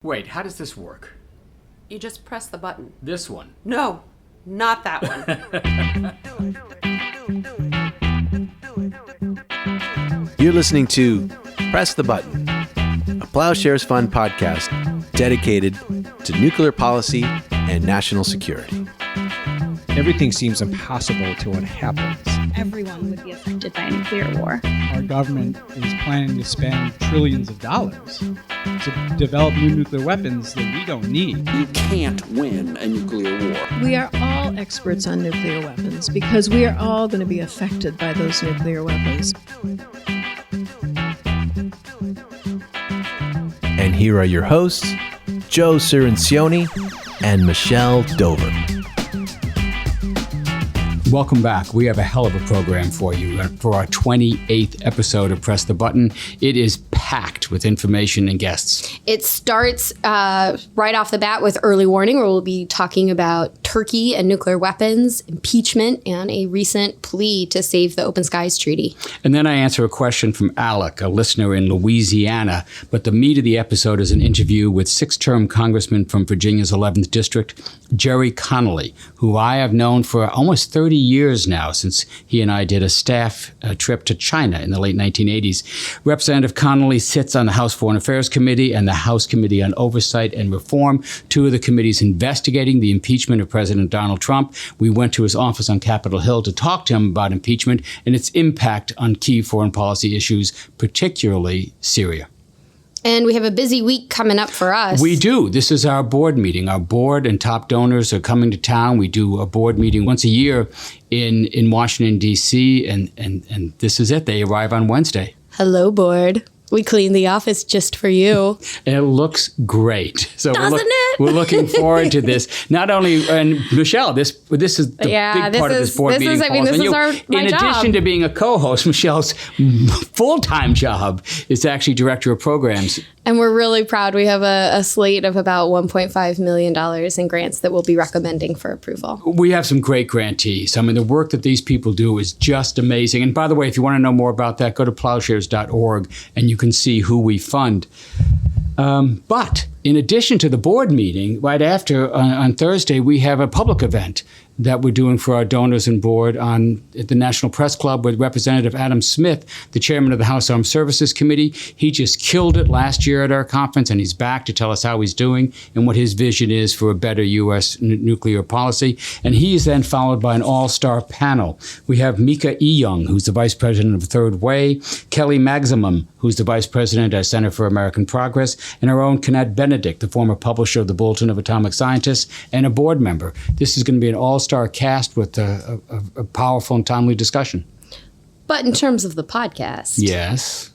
Wait, how does this work? You just press the button. This one? No, not that one. You're listening to Press the Button, a Plowshares Fund podcast dedicated to nuclear policy and national security. Everything seems impossible until it happens. Everyone would be affected by a nuclear war. Our government is planning to spend trillions of dollars to develop new nuclear weapons that we don't need. You can't win a nuclear war. We are all experts on nuclear weapons because we are all going to be affected by those nuclear weapons. And here are your hosts, Joe Cirincione and Michelle Dover. Welcome back. We have a hell of a program for you for our 28th episode of Press the Button. It is packed with information and guests. It starts right off the bat with early warning, where we'll be talking about Turkey and nuclear weapons, impeachment, and a recent plea to save the Open Skies Treaty. And then I answer a question from Alec, a listener in Louisiana. But the meat of the episode is an interview with six-term Congressman from Virginia's 11th District, Gerry Connolly, who I have known for almost 30 years now, since he and I did a staff trip to China in the late 1980s. Representative Connolly sits on the House Foreign Affairs Committee and the House Committee on Oversight and Reform, two of the committees investigating the impeachment of President Donald Trump. We went to his office on Capitol Hill to talk to him about impeachment and its impact on key foreign policy issues, particularly Syria. And we have a busy week coming up for us. We do. This is our board meeting. Our board and top donors are coming to town. We do a board meeting once a year in Washington, D.C., and this is it. They arrive on Wednesday. Hello, board. We cleaned the office just for you. And it looks great. So Doesn't we're looking forward to this. Not only, and Michelle, this is the big part of this board meeting. This is my in job. addition to being a co-host, Michelle's full-time job is actually director of programs. And we're really proud. We have a slate of about $1.5 million in grants that we'll be recommending for approval. We have some great grantees. I mean, the work that these people do is just amazing. And by the way, if you want to know more about that, go to plowshares.org and you can see who we fund. But in addition to the board meeting, right after, on Thursday, we have a public event that we're doing for our donors and board at the National Press Club with Representative Adam Smith, the chairman of the House Armed Services Committee. He just killed it last year at our conference, and he's back to tell us how he's doing and what his vision is for a better U.S. nuclear policy. And he is then followed by an all-star panel. We have Mika E-Young, who's the vice president of Third Way, Kelly Maximum, who's the vice president at Center for American Progress, and our own Kenneth Benedict, the former publisher of the Bulletin of Atomic Scientists, and a board member. This is going to be an all-star cast with a powerful and timely discussion. But in terms of the podcast, yes,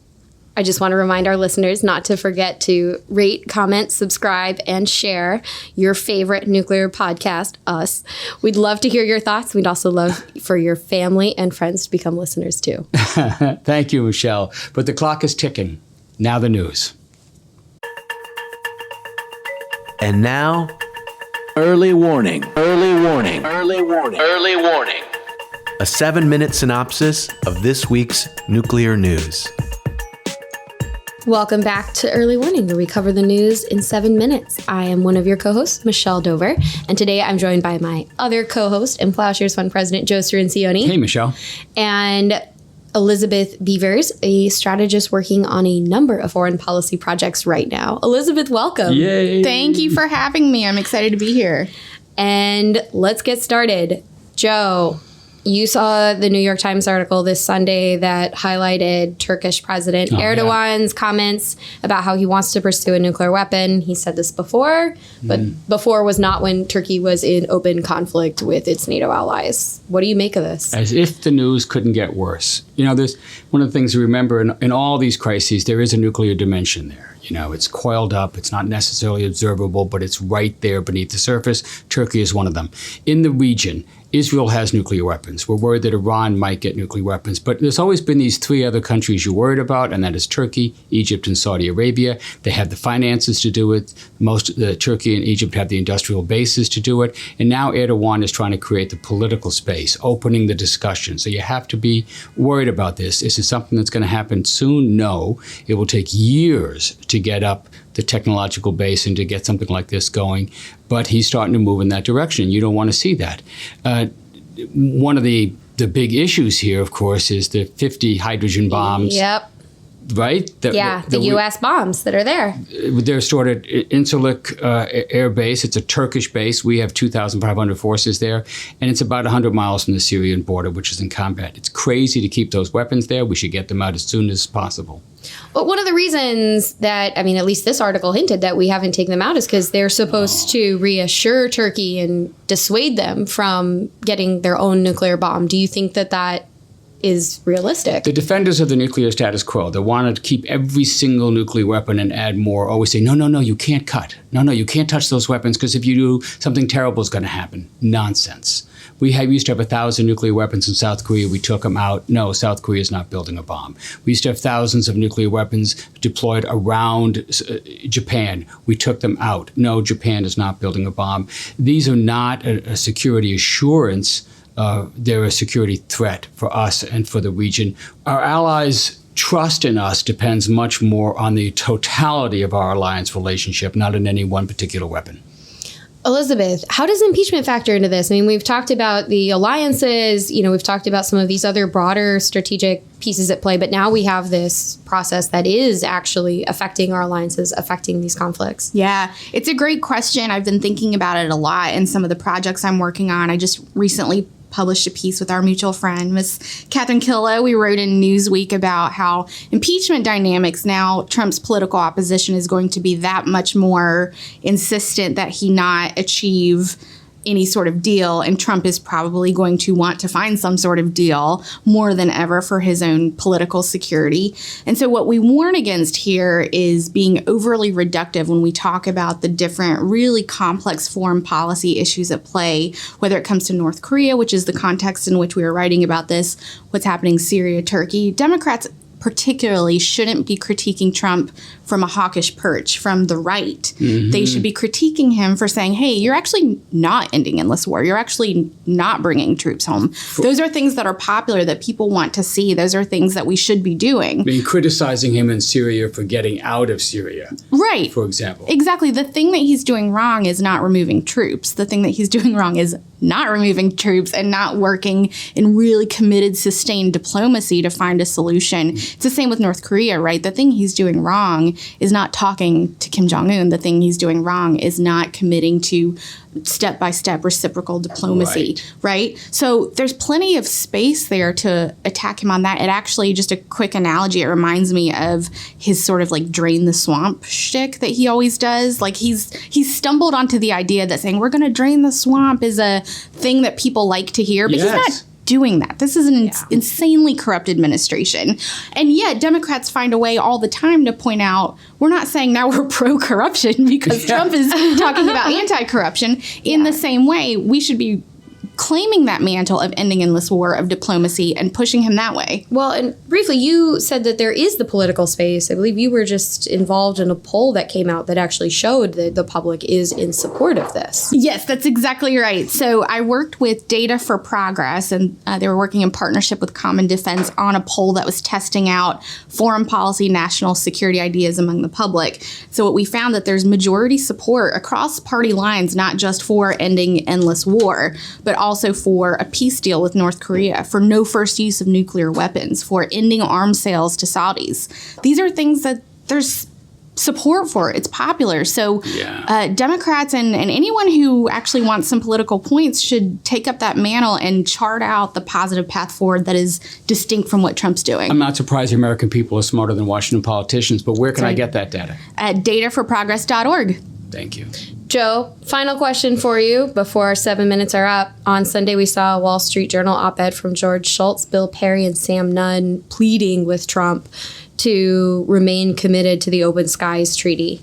I just want to remind our listeners not to forget to rate, comment, subscribe, and share your favorite nuclear podcast, us. We'd love to hear your thoughts. We'd also love for your family and friends to become listeners too. Thank you, Michelle. But the clock is ticking. Now the news. And now, early warning. Early warning. Early warning. Early warning. A 7-minute synopsis of this week's nuclear news. Welcome back to Early Warning, where we cover the news in 7 minutes. I am one of your co-hosts, Michelle Dover, and today I'm joined by my other co-host and Plowshares Fund President, Joe Cirincione. Hey, Michelle. And Elizabeth Beavers, a strategist working on a number of foreign policy projects right now. Elizabeth, welcome. Yay. Thank you for having me. I'm excited to be here. And let's get started. Joe, you saw the New York Times article this Sunday that highlighted Turkish President Erdoğan's comments about how he wants to pursue a nuclear weapon. He said this before, but before was not when Turkey was in open conflict with its NATO allies. What do you make of this? As if the news couldn't get worse. You know, there's one of the things to remember in all these crises, there is a nuclear dimension there. You know, it's coiled up. It's not necessarily observable, but it's right there beneath the surface. Turkey is one of them. In the region, Israel has nuclear weapons. We're worried that Iran might get nuclear weapons. But there's always been these three other countries you're worried about, and that is Turkey, Egypt, and Saudi Arabia. They have the finances to do it. Turkey and Egypt have the industrial bases to do it. And now Erdogan is trying to create the political space, opening the discussion. So you have to be worried about this. Is it something that's going to happen soon? No. It will take years to to get up the technological base and to get something like this going. But he's starting to move in that direction. You don't want to see that. One of the big issues here, of course, is the 50 hydrogen bombs. Yep. Right? The U.S. bombs that are there. They're stored at Incirlik Air Base. It's a Turkish base. We have 2,500 forces there, and it's about 100 miles from the Syrian border, which is in combat. It's crazy to keep those weapons there. We should get them out as soon as possible. But one of the reasons that, at least this article hinted that we haven't taken them out is because they're supposed to reassure Turkey and dissuade them from getting their own nuclear bomb. Do you think that is realistic? The defenders of the nuclear status quo, they want to keep every single nuclear weapon and add more, always say, no, you can't cut. No, you can't touch those weapons because if you do, something terrible is going to happen. Nonsense. We used to have 1,000 nuclear weapons in South Korea. We took them out. No, South Korea is not building a bomb. We used to have thousands of nuclear weapons deployed around Japan. We took them out. No, Japan is not building a bomb. These are not a security assurance. They're a security threat for us and for the region. Our allies' trust in us depends much more on the totality of our alliance relationship, not in any one particular weapon. Elizabeth, how does impeachment factor into this? We've talked about the alliances, we've talked about some of these other broader strategic pieces at play, but now we have this process that is actually affecting our alliances, affecting these conflicts. Yeah, it's a great question. I've been thinking about it a lot in some of the projects I'm working on. I just recently published a piece with our mutual friend, Miss Catherine Killow. We wrote in Newsweek about how impeachment dynamics now, Trump's political opposition is going to be that much more insistent that he not achieve any sort of deal, and Trump is probably going to want to find some sort of deal more than ever for his own political security. And so what we warn against here is being overly reductive when we talk about the different really complex foreign policy issues at play, whether it comes to North Korea, which is the context in which we are writing about this, what's happening in Syria, Turkey. Democrats particularly shouldn't be critiquing Trump from a hawkish perch from the right. Mm-hmm. They should be critiquing him for saying, hey, you're actually not ending endless war. You're actually not bringing troops home. Those are things that are popular that people want to see. Those are things that we should be doing. Criticizing him in Syria for getting out of Syria. Right. For example. Exactly. The thing that he's doing wrong is not removing troops. The thing that he's doing wrong is not removing troops and not working in really committed, sustained diplomacy to find a solution. It's the same with North Korea, right? The thing he's doing wrong is not talking to Kim Jong-un. The thing he's doing wrong is not committing to step-by-step reciprocal diplomacy, right? So there's plenty of space there to attack him on that. It actually, just a quick analogy, it reminds me of his sort of like drain the swamp shtick that he always does. Like he's stumbled onto the idea that saying we're going to drain the swamp is a thing that people like to hear, but he's not doing that. This is an insanely corrupt administration. And yet Democrats find a way all the time to point out, we're not saying now we're pro-corruption because Trump is talking about anti-corruption. In the same way, we should be claiming that mantle of ending endless war of diplomacy and pushing him that way. Well, and briefly, you said that there is the political space. I believe you were just involved in a poll that came out that actually showed that the public is in support of this. Yes, that's exactly right. So I worked with Data for Progress, and they were working in partnership with Common Defense on a poll that was testing out foreign policy, national security ideas among the public. So what we found that there's majority support across party lines, not just for ending endless war, but also for a peace deal with North Korea, for no first use of nuclear weapons, for ending arms sales to Saudis. These are things that there's support for. It's popular. So Democrats and anyone who actually wants some political points should take up that mantle and chart out the positive path forward that is distinct from what Trump's doing. I'm not surprised the American people are smarter than Washington politicians, but where can I get that data? At dataforprogress.org. Thank you. Joe, final question for you before our 7 minutes are up. On Sunday, we saw a Wall Street Journal op-ed from George Shultz, Bill Perry, and Sam Nunn pleading with Trump to remain committed to the Open Skies Treaty.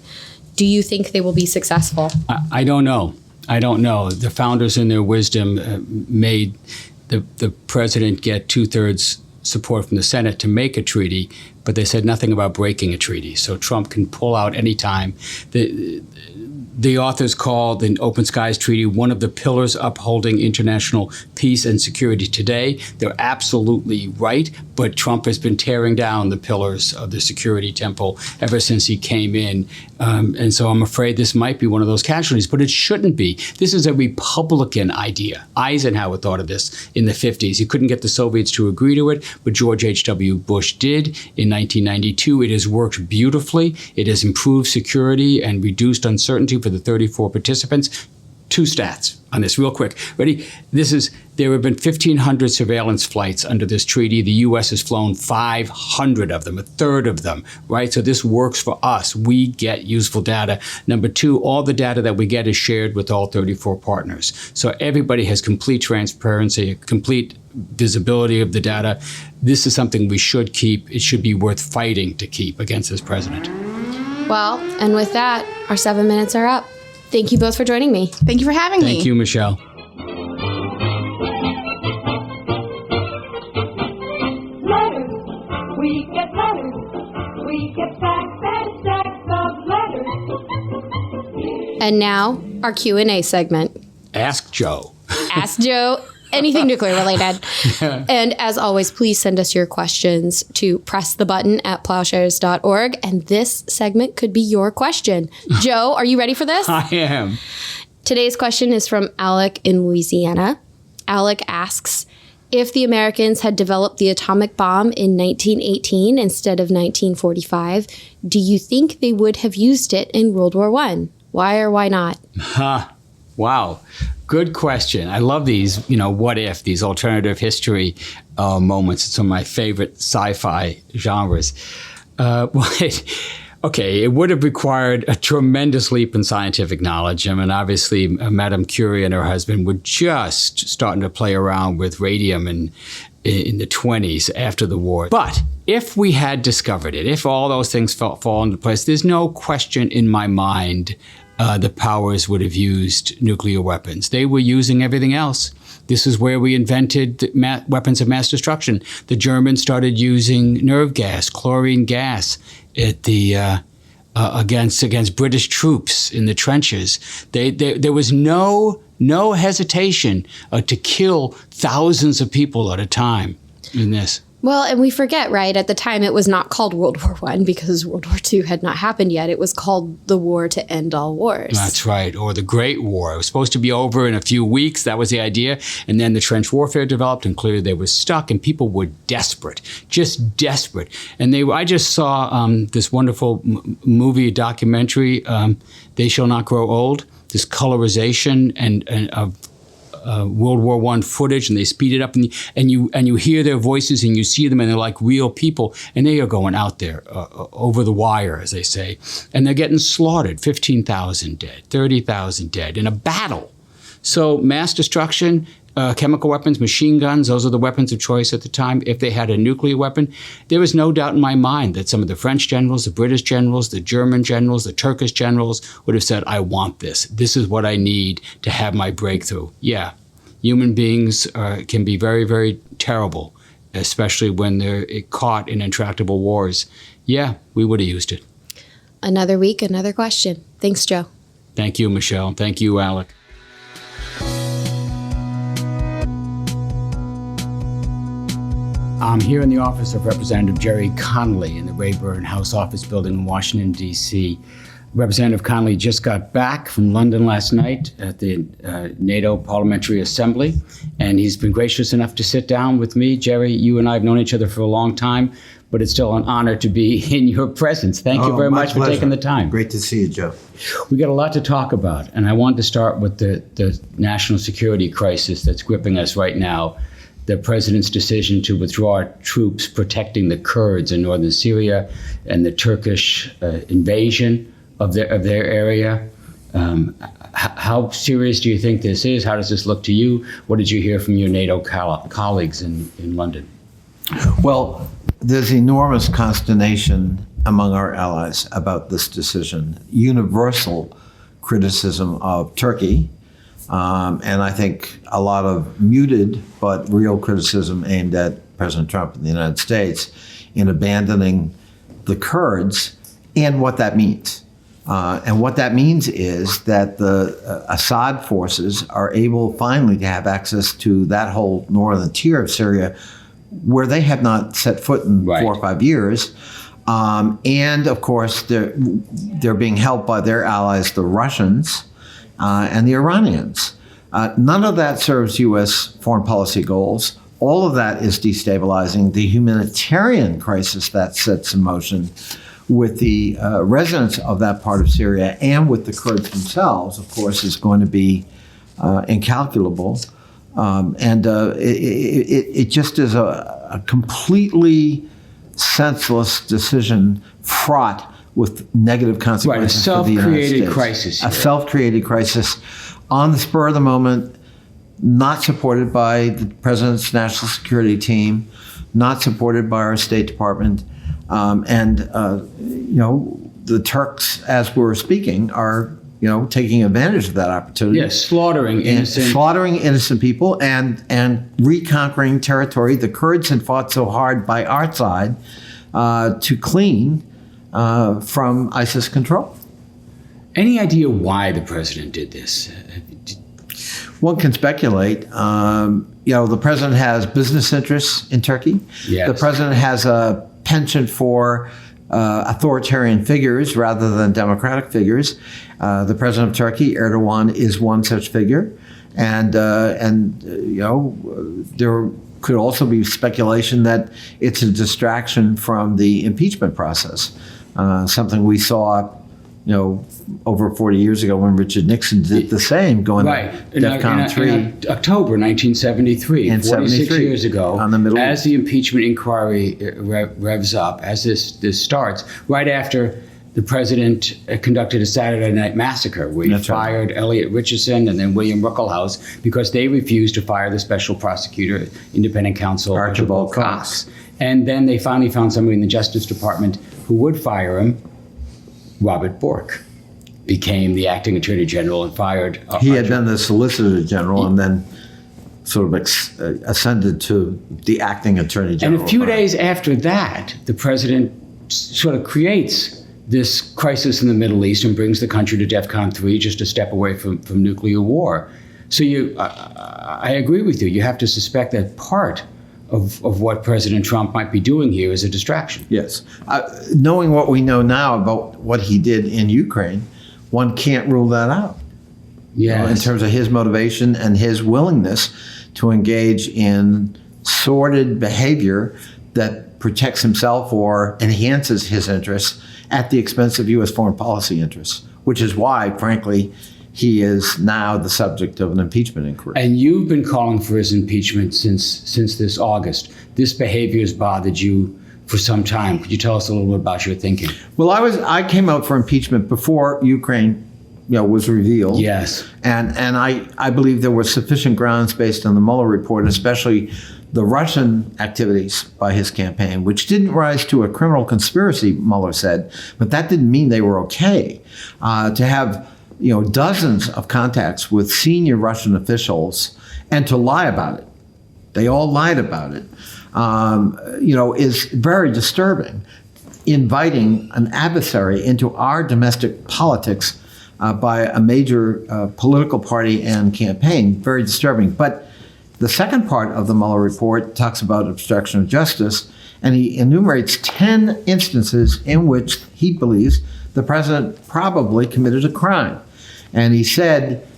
Do you think they will be successful? I don't know. The founders, in their wisdom, made the president get 2/3 support from the Senate to make a treaty, but they said nothing about breaking a treaty. So Trump can pull out any time. the authors call the Open Skies Treaty one of the pillars upholding international peace and security today. They're absolutely right, but Trump has been tearing down the pillars of the security temple ever since he came in. And so I'm afraid this might be one of those casualties, but it shouldn't be. This is a Republican idea. Eisenhower thought of this in the 50s. He couldn't get the Soviets to agree to it, but George H.W. Bush did in 1992. It has worked beautifully. It has improved security and reduced uncertainty for the 34 participants. 2 stats on this real quick. Ready? There have been 1,500 surveillance flights under this treaty. The U.S. has flown 500 of them, a third of them, right? So this works for us. We get useful data. Number 2, all the data that we get is shared with all 34 partners. So everybody has complete transparency, complete visibility of the data. This is something we should keep. It should be worth fighting to keep against this president. Well, and with that, our 7 minutes are up. Thank you both for joining me. Thank you for having me. Thank you, Michelle. Letters, we get letters, we get stacks and stacks of letters. And now, our Q&A segment. Ask Joe. Ask Joe anything nuclear related. And as always, please send us your questions to pressthebutton@plowshares.org. And this segment could be your question. Joe, are you ready for this? I am. Today's question is from Alec in Louisiana. Alec asks, if the Americans had developed the atomic bomb in 1918 instead of 1945, do you think they would have used it in World War I? Why or why not? Wow. Good question. I love these, what if, these alternative history moments. It's one of my favorite sci-fi genres. Okay, it would have required a tremendous leap in scientific knowledge. I mean, obviously, Madame Curie and her husband were just starting to play around with radium in the 20s after the war. But if we had discovered it, if all those things fall into place, there's no question in my mind the powers would have used nuclear weapons. They were using everything else. This is where we invented weapons of mass destruction. The Germans started using nerve gas, chlorine gas, at the against British troops in the trenches. There was no hesitation to kill thousands of people at a time in this. Well, and we forget, right? At the time, it was not called World War I because World War II had not happened yet. It was called the War to End All Wars. That's right, or the Great War. It was supposed to be over in a few weeks. That was the idea. And then the trench warfare developed, and clearly they were stuck, and people were desperate, just desperate. And I just saw this wonderful movie documentary, They Shall Not Grow Old, this colorization and of World War I footage, and they speed it up, and you hear their voices, and you see them, and they're like real people, and they are going out there over the wire, as they say, and they're getting slaughtered. 15,000 dead, 30,000 dead in a battle. So mass destruction, chemical weapons, machine guns, those are the weapons of choice at the time. If they had a nuclear weapon, there was no doubt in my mind that some of the French generals, the British generals, the German generals, the Turkish generals would have said, I want this. This is what I need to have my breakthrough. Yeah, human beings can be very, very terrible, especially when they're caught in intractable wars. Yeah, we would have used it. Another week, another question. Thanks, Joe. Thank you, Michelle. Thank you, Alec. I'm here in the office of Representative Gerry Connolly in the Rayburn House Office Building in Washington, D.C. Representative Connolly just got back from London last night at the NATO Parliamentary Assembly, and he's been gracious enough to sit down with me. Gerry, you and I have known each other for a long time, but it's still an honor to be in your presence. Thank you very much for taking the time. Great to see you, Joe. We got a lot to talk about, and I wanted to start with the national security crisis that's gripping us right now. The president's decision to withdraw troops protecting the Kurds in northern Syria and the Turkish invasion of their area. How serious do you think this is? How does this look to you? What did you hear from your NATO colleagues in London? Well, there's enormous consternation among our allies about this decision. Universal criticism of Turkey. And I think a lot of muted but real criticism aimed at President Trump in the United States in abandoning the Kurds and what that means. And what that means is that the Assad forces are able finally to have access to that whole northern tier of Syria where they have not set foot in 4 or 5 years. And of course, they're being helped by their allies, the Russians and the Iranians. None of that serves U.S. foreign policy goals. All of that is destabilizing. The humanitarian crisis that sets in motion with the residents of that part of Syria and with the Kurds themselves, of course, is going to be incalculable. It just is a completely senseless decision fraught with negative consequences for the United States. Self-created crisis. A self-created crisis on the spur of the moment, not supported by the president's national security team, not supported by our State Department. The Turks, as we're speaking, are taking advantage of that opportunity. Yes, slaughtering innocent people and reconquering territory the Kurds had fought so hard by our side to clean from ISIS control. Any idea why the president did this? One can speculate. The president has business interests in Turkey. Yes. The president has a penchant for authoritarian figures rather than democratic figures. The president of Turkey, Erdoğan, is one such figure, and there could also be speculation that it's a distraction from the impeachment process, something we saw, over 40 years ago when Richard Nixon did the same, going to DEFCON 3. In October 1973, 46 years ago, on the Middle as East. the impeachment inquiry revs up, as this starts, right after the president conducted a Saturday night massacre where he fired Elliot Richardson and then William Ruckelhaus because they refused to fire the special prosecutor, independent counsel Archibald Cox. And then they finally found somebody in the Justice Department who would fire him. Robert Bork became the acting attorney general and fired. He had been the solicitor general and then sort of ascended to the acting attorney general. And a few days after that, the president sort of creates this crisis in the Middle East and brings the country to DEFCON 3, just a step away from nuclear war. So I agree with you. You have to suspect that part of what President Trump might be doing here is a distraction. Yes. Knowing what we know now about what he did in Ukraine, one can't rule that out. Yes. In terms of his motivation and his willingness to engage in sordid behavior that protects himself or enhances his interests at the expense of U.S. foreign policy interests, which is why, frankly, he is now the subject of an impeachment inquiry. And you've been calling for his impeachment since this August. This behavior has bothered you for some time. Could you tell us a little bit about your thinking? Well, I came out for impeachment before Ukraine was revealed. Yes. And I believe there were sufficient grounds based on the Mueller report, especially the Russian activities by his campaign, which didn't rise to a criminal conspiracy, Mueller said, but that didn't mean they were okay. To have dozens of contacts with senior Russian officials and to lie about it. They all lied about it. Is very disturbing. Inviting an adversary into our domestic politics by a major political party and campaign, very disturbing. But the second part of the Mueller report talks about obstruction of justice, and he enumerates 10 instances in which he believes the president probably committed a crime. And he said,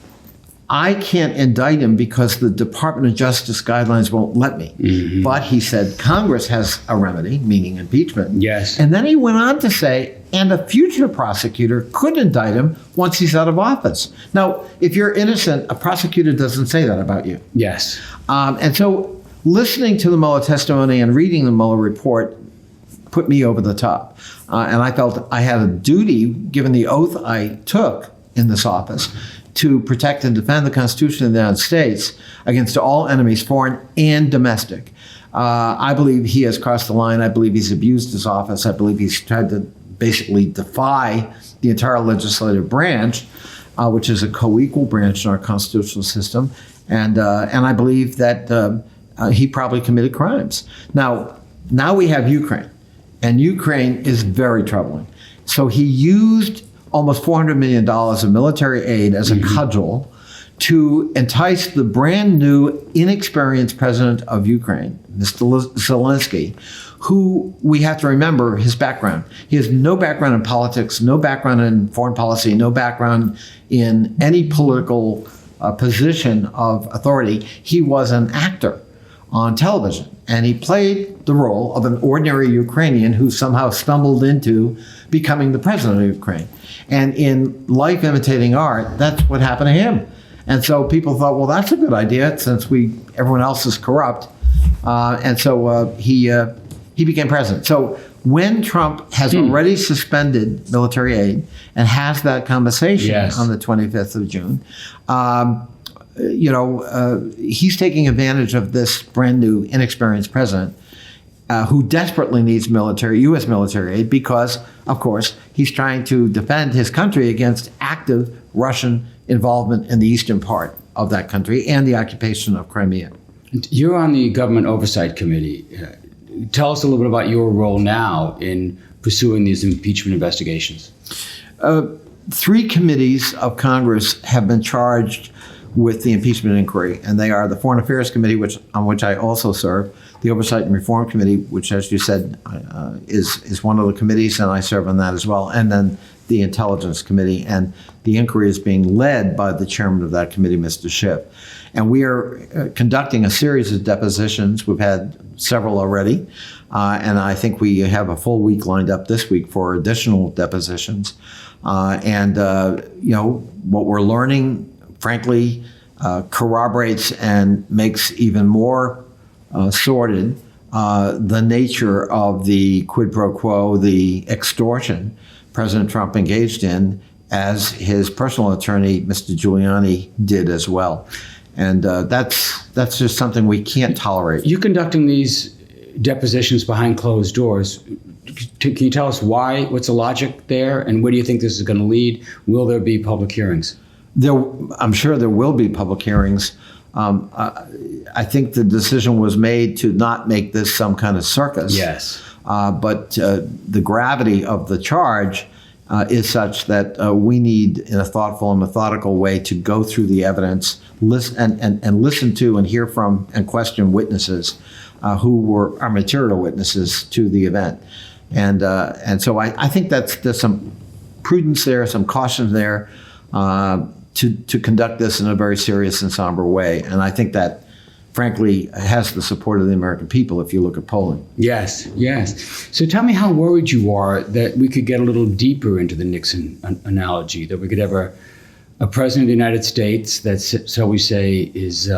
I can't indict him because the Department of Justice guidelines won't let me. Mm-hmm. But he said Congress has a remedy, meaning impeachment. Yes. And then he went on to say, and a future prosecutor could indict him once he's out of office. Now, if you're innocent, a prosecutor doesn't say that about you. Yes. And so listening to the Mueller testimony and reading the Mueller report put me over the top. And I felt I had a duty, given the oath I took in this office, to protect and defend the Constitution of the United States against all enemies, foreign and domestic. I believe he has crossed the line. I believe he's abused his office. I believe he's tried to basically defy the entire legislative branch, which is a co-equal branch in our constitutional system. And I believe that he probably committed crimes. Now we have Ukraine, and Ukraine is very troubling. So he used almost $400 million of military aid as a cudgel to entice the brand new, inexperienced president of Ukraine, Mr. Zelensky, who we have to remember his background. He has no background in politics, no background in foreign policy, no background in any political position of authority. He was an actor on television, and he played the role of an ordinary Ukrainian who somehow stumbled into becoming the president of Ukraine. And in life imitating art, that's what happened to him. And so people thought, well, that's a good idea since everyone else is corrupt. And so he became president. So when Trump has already suspended military aid and has that conversation on the 25th of June, he's taking advantage of this brand new, inexperienced president who desperately needs U.S. military aid because, of course, he's trying to defend his country against active Russian involvement in the eastern part of that country and the occupation of Crimea. You're on the Government Oversight Committee. Tell us a little bit about your role now in pursuing these impeachment investigations. 3 committees of Congress have been charged with the impeachment inquiry, and they are the Foreign Affairs Committee, on which I also serve, the Oversight and Reform Committee, which, as you said, is one of the committees, and I serve on that as well, and then the Intelligence Committee. And the inquiry is being led by the chairman of that committee, Mr. Schiff. And we are conducting a series of depositions. We've had several already, and I think we have a full week lined up this week for additional depositions. What we're learning, frankly, corroborates and makes even more sordid the nature of the quid pro quo, the extortion President Trump engaged in, as his personal attorney, Mr. Giuliani, did as well. And that's just something we can't tolerate. You're conducting these depositions behind closed doors. Can you tell us why? What's the logic there? And where do you think this is going to lead? Will there be public hearings? I'm sure there will be public hearings. I think the decision was made to not make this some kind of circus. Yes. But the gravity of the charge is such that we need, in a thoughtful and methodical way, to go through the evidence, listen to and hear from and question witnesses who are material witnesses to the event. And so I think there's some prudence there, some caution there to conduct this in a very serious and somber way. And I think that, frankly, has the support of the American people if you look at polling. Yes, yes. So tell me how worried you are that we could get a little deeper into the Nixon analogy, that we could have a president of the United States that, so we say, is,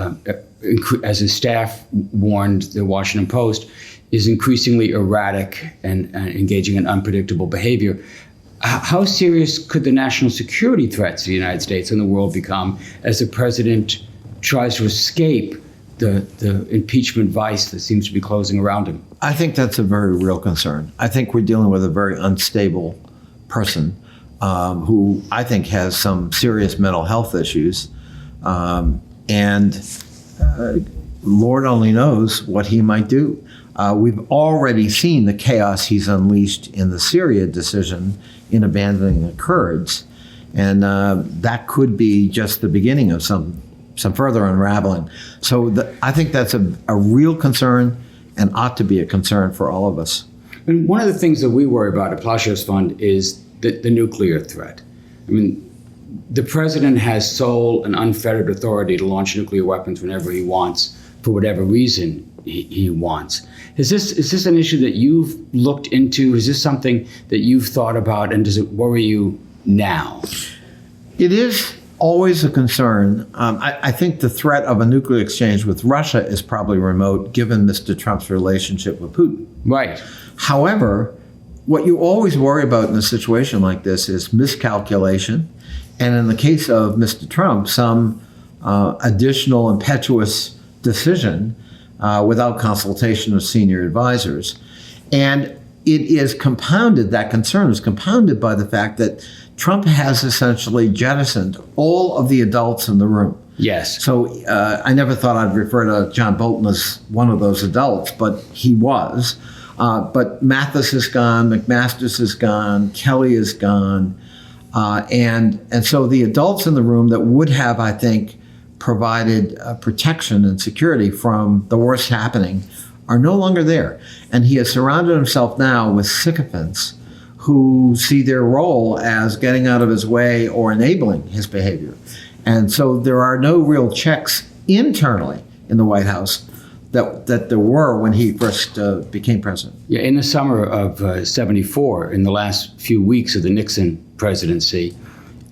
as his staff warned the Washington Post, is increasingly erratic and engaging in unpredictable behavior. How serious could the national security threats to the United States and the world become as the president tries to escape the impeachment vice that seems to be closing around him? I think that's a very real concern. I think we're dealing with a very unstable person who I think has some serious mental health issues. And Lord only knows what he might do. We've already seen the chaos he's unleashed in the Syria decision in abandoning the Kurds. And that could be just the beginning of some further unraveling. So I think that's a real concern and ought to be a concern for all of us. And one of the things that we worry about at Plowshares Fund is the nuclear threat. I mean, the president has sole and unfettered authority to launch nuclear weapons whenever he wants, for whatever reason he wants. Is this an issue that you've looked into? Is this something that you've thought about, and does it worry you now? It is always a concern. I think the threat of a nuclear exchange with Russia is probably remote, given Mr. Trump's relationship with Putin. Right. However, what you always worry about in a situation like this is miscalculation, and in the case of Mr. Trump, some additional impetuous decision without consultation of senior advisors. And it is compounded, that concern is compounded by the fact that Trump has essentially jettisoned all of the adults in the room. Yes. So I never thought I'd refer to John Bolton as one of those adults, but he was. But Mathis is gone, McMaster's is gone, Kelly is gone. And so the adults in the room that would have, I think, provided protection and security from the worst happening are no longer there. And he has surrounded himself now with sycophants who see their role as getting out of his way or enabling his behavior. And so there are no real checks internally in the White House that there were when he first became president. Yeah, in the summer of 74, in the last few weeks of the Nixon presidency,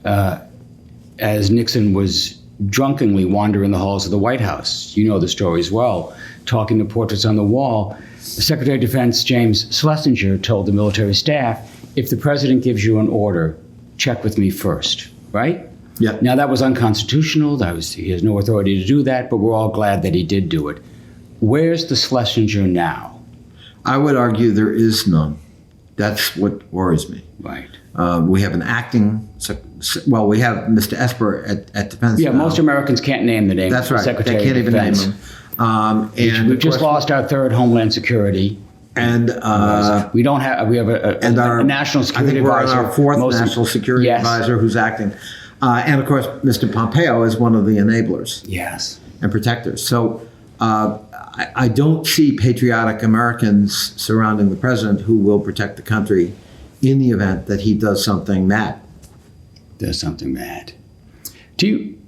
as Nixon was drunkenly wandering the halls of the White House, you know the story as well, talking to portraits on the wall, Secretary of Defense James Schlesinger told the military staff, if the president gives you an order, check with me first, right? Yeah. Now that was unconstitutional. He has no authority to do that, but we're all glad that he did do it. Where's the Schlesinger now? I would argue there is none. That's what worries me. Right. We have an acting, we have Mr. Esper at Defense. Yeah, now. Most Americans can't name the name. That's right. Secretary They can't of even Defense. name him. And We've just lost our third Homeland Security. And we don't have. We have a national security I think we're advisor. on our fourth national security advisor who's acting, and of course, Mr. Pompeo is one of the enablers. Yes. And protectors. So I don't see patriotic Americans surrounding the president who will protect the country in the event that he does something mad. You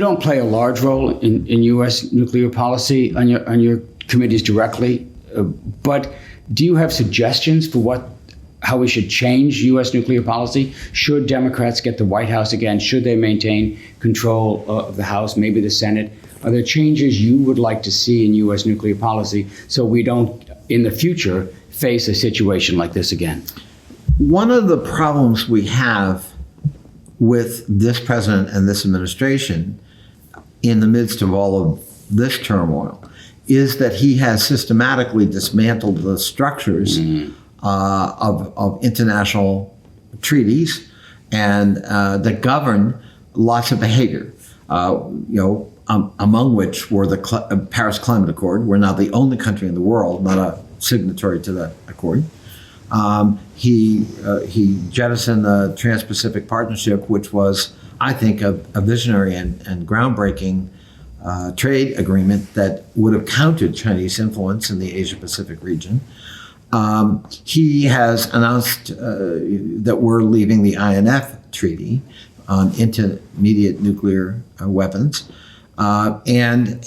don't play a large role in U.S. nuclear policy on your committees directly, but do you have suggestions for how we should change U.S. nuclear policy? Should Democrats get the White House again? Should they maintain control of the House, maybe the Senate? Are there changes you would like to see in U.S. nuclear policy so we don't, in the future, face a situation like this again? One of the problems we have with this president and this administration in the midst of all of this turmoil is that he has systematically dismantled the structures of international treaties and that govern lots of behavior. Among which were the Paris Climate Accord. We're now the only country in the world not a signatory to that accord. He jettisoned the Trans-Pacific Partnership, which was, I think, a visionary and groundbreaking trade agreement that would have countered Chinese influence in the Asia-Pacific region. He has announced that we're leaving the INF Treaty on intermediate nuclear weapons. And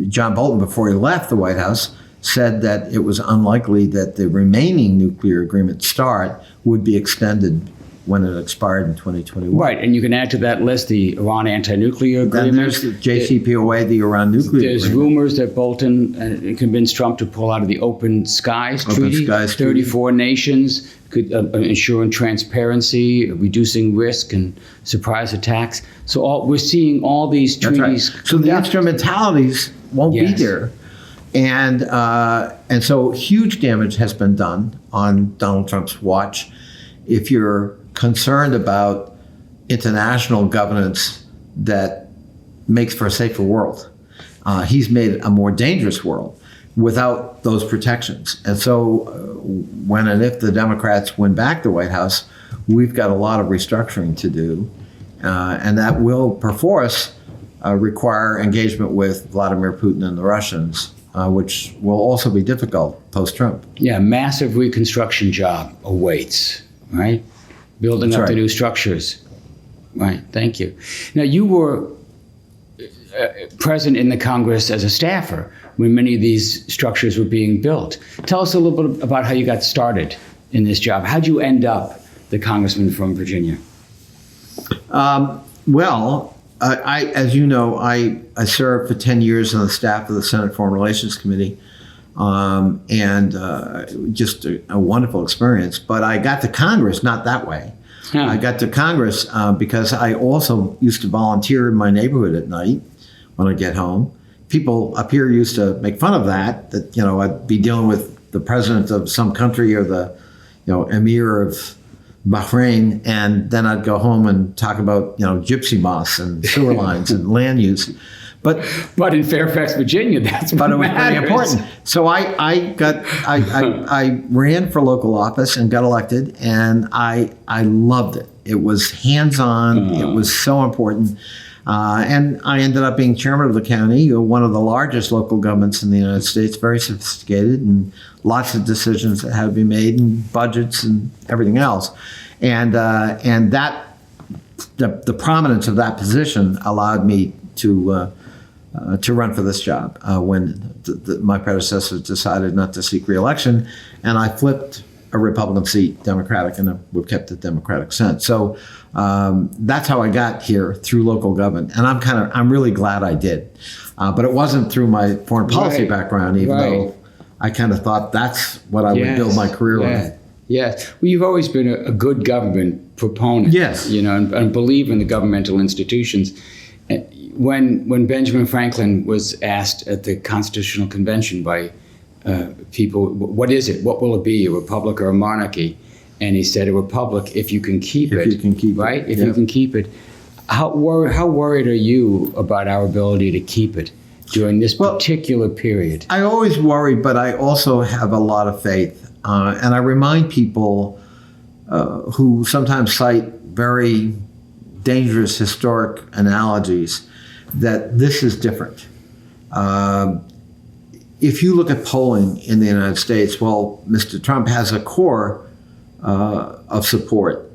John Bolton, before he left the White House, said that it was unlikely that the remaining nuclear agreement START would be extended when it expired in 2021. Right, and you can add to that list the Iran anti-nuclear agreement. Then there's the JCPOA, the Iran nuclear There's agreement. rumors that Bolton convinced Trump to pull out of the Open Skies Treaty. 34 nations could ensuring transparency, reducing risk, and surprise attacks. So we're seeing all these treaties. Right. So the instrumentalities won't be there. And so huge damage has been done on Donald Trump's watch. If you're concerned about international governance that makes for a safer world, he's made a more dangerous world without those protections. And so when and if the Democrats win back the White House, we've got a lot of restructuring to do. And that will, perforce, require engagement with Vladimir Putin and the Russians, which will also be difficult post-Trump. Yeah, massive reconstruction job awaits, right? Building up the new structures. Right, thank you. Now, you were present in the Congress as a staffer when many of these structures were being built. Tell us a little bit about how you got started in this job. How'd you end up the congressman from Virginia? As you know, I served for 10 years on the staff of the Senate Foreign Relations Committee, and just a wonderful experience. But I got to Congress not that way. I got to Congress because I also used to volunteer in my neighborhood at night when I get home. People up here used to make fun of that I'd be dealing with the president of some country or the emir of Bahrain, and then I'd go home and talk about gypsy moths and sewer lines and land use. But in Fairfax, Virginia, that's what but it was matters. pretty important. So I ran for local office and got elected, and I loved it. It was hands-on. It was so important. And I ended up being chairman of the county, one of the largest local governments in the United States, very sophisticated, and lots of decisions that had to be made, and budgets and everything else. And that the prominence of that position allowed me to run for this job when my predecessor decided not to seek re-election, and I flipped a Republican seat Democratic, and we've kept it Democratic since. So that's how I got here, through local government, and I'm really glad I did. But it wasn't through my foreign policy background, even though I kind of thought that's what I would build my career on. Yes. Well, you've always been a good government proponent. Yes. And believe in the governmental institutions. When Benjamin Franklin was asked at the Constitutional Convention by people, what is it? What will it be, a republic or a monarchy? And he said, a republic if you can keep it. If you can keep it. Right? If you can keep it. How worried are you about our ability to keep it during this particular period? I always worry, but I also have a lot of faith. And I remind people who sometimes cite very dangerous historic analogies that this is different. If you look at polling in the United States, well, Mr. Trump has a core of support.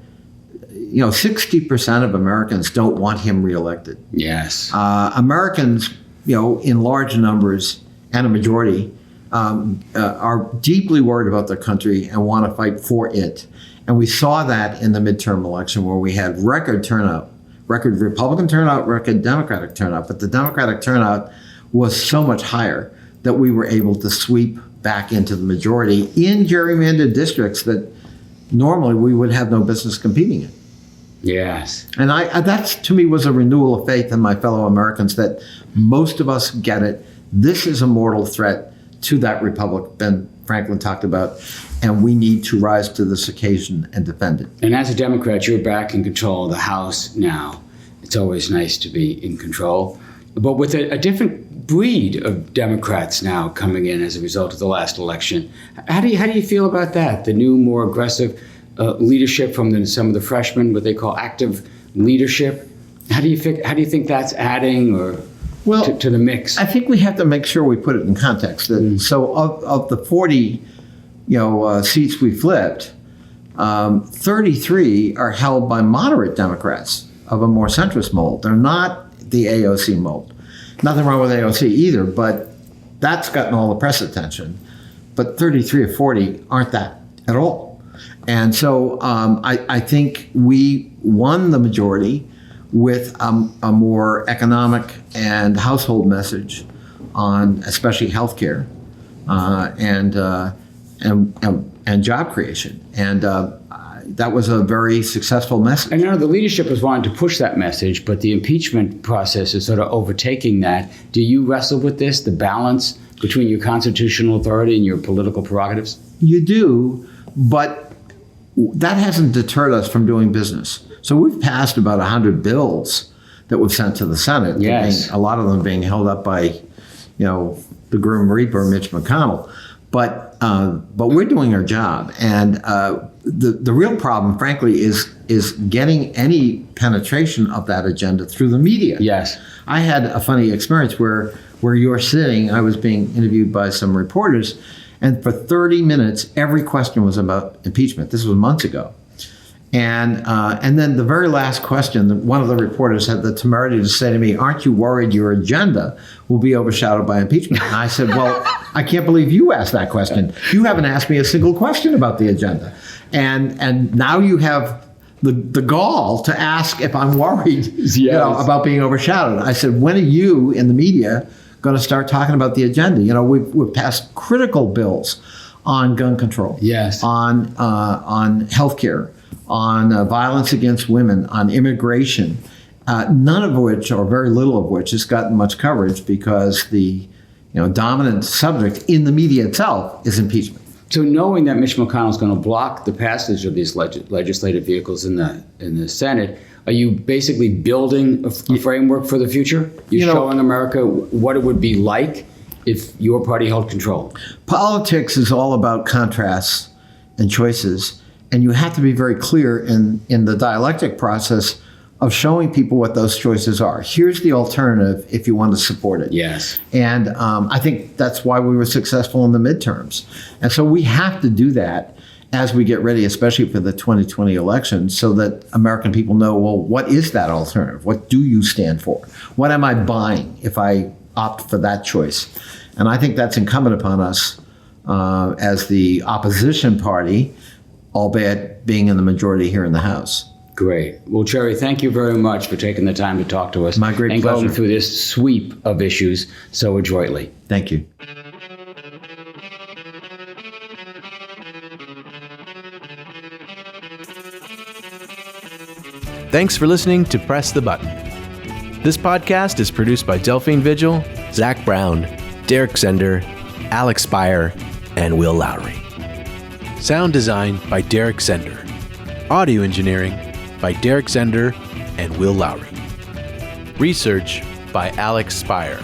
60% of Americans don't want him reelected. Yes. Americans, in large numbers and a majority, are deeply worried about their country and want to fight for it. And we saw that in the midterm election, where we had record turnout, record Republican turnout, record Democratic turnout. But the Democratic turnout was so much higher that we were able to sweep back into the majority in gerrymandered districts that normally we would have no business competing in. Yes. And that, to me, was a renewal of faith in my fellow Americans, that most of us get it. This is a mortal threat to that republic Ben Franklin talked about, and we need to rise to this occasion and defend it. And as a Democrat, you're back in control of the House now. It's always nice to be in control. But with a different breed of Democrats now coming in as a result of the last election, how do you feel about that? The new, more aggressive leadership from some of the freshmen, what they call active leadership. How do you think that's adding to the mix? I think we have to make sure we put it in context. So of the 40 seats we flipped, 33 are held by moderate Democrats of a more centrist mold. They're not the AOC mold. Nothing wrong with AOC either, but that's gotten all the press attention. But 33 or 40 aren't that at all. And so I think we won the majority with a more economic and household message on especially healthcare and job creation. And that was a very successful message. I know the leadership has wanted to push that message, but the impeachment process is sort of overtaking that. Do you wrestle with this, the balance between your constitutional authority and your political prerogatives? You do, but that hasn't deterred us from doing business. So we've passed about 100 bills that we've sent to the Senate. Yes. A lot of them being held up by, the Grim Reaper, Mitch McConnell. But we're doing our job, and the real problem, frankly, is getting any penetration of that agenda through the media. Yes. I had a funny experience where you're sitting. I was being interviewed by some reporters, and for 30 minutes, every question was about impeachment. This was months ago. And then the very last question, one of the reporters had the temerity to say to me, "Aren't you worried your agenda will be overshadowed by impeachment?" And I said, "Well, I can't believe you asked that question. You haven't asked me a single question about the agenda. And now you have the gall to ask if I'm worried about being overshadowed." I said, "When are you in the media going to start talking about the agenda? We've passed critical bills on gun control, on health care, on violence against women, on immigration, none of which, or very little of which, has gotten much coverage because the dominant subject in the media itself is impeachment." So knowing that Mitch McConnell is going to block the passage of these legislative vehicles in the Senate, are you basically building a framework for the future? You're showing America what it would be like if your party held control. Politics is all about contrasts and choices, and you have to be very clear in the dialectic process of showing people what those choices are. Here's the alternative if you want to support it. Yes. And I think that's why we were successful in the midterms. And so we have to do that as we get ready, especially for the 2020 election, so that American people know, well, what is that alternative? What do you stand for? What am I buying if I opt for that choice? And I think that's incumbent upon us as the opposition party, albeit being in the majority here in the House. Great. Well, Gerry, thank you very much for taking the time to talk to us. My great and pleasure. going through this sweep of issues so adroitly. Thank you. Thanks for listening to Press the Button. This podcast is produced by Delphine Vigil, Zach Brown, Derek Zender, Alec Spire, and Will Lowry. Sound design by Derek Zender. Audio engineering by Derek Zender and Will Lowry. Research by Alec Spire.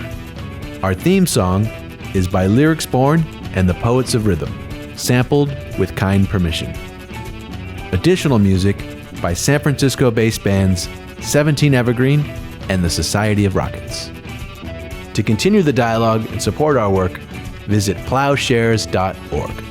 Our theme song is by Lyrics Born and the Poets of Rhythm, sampled with kind permission. Additional music by San Francisco-based bands 17 Evergreen and the Society of Rockets. To continue the dialogue and support our work, visit plowshares.org.